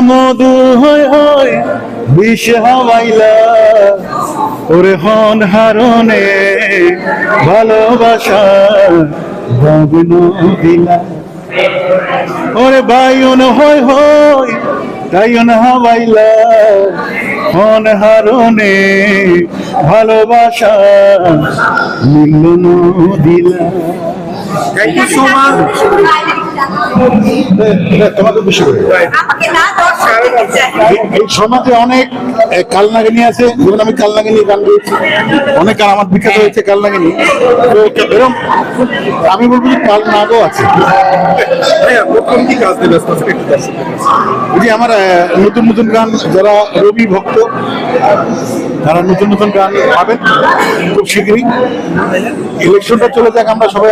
মধু হয় হয় বিষ হাওয়াইলা ওরে হন হারনে ভালোবাসা গগন দিলা ওরে বায়ুন হয় হয় তাইন হাওয়াইলা হন হারনে ভালোবাসা মিলন দিলা। Thank you so much. তোমাকে বেশি করে এই সমাজে অনেক কালনাগিনী আছে, যেমন আমি কালনাগিনী গান গেয়েছি, অনেক গান আমার বিখ্যাত হয়েছে কালনাগিনী। তো এরকম আমি বলবো যে কালনাগও আছে। যে আমার নতুন নতুন গান, যারা রবি ভক্ত তারা নতুন নতুন গান পাবেন খুব শীঘ্রই। ইলেকশনটা চলে যাক, আমরা সবাই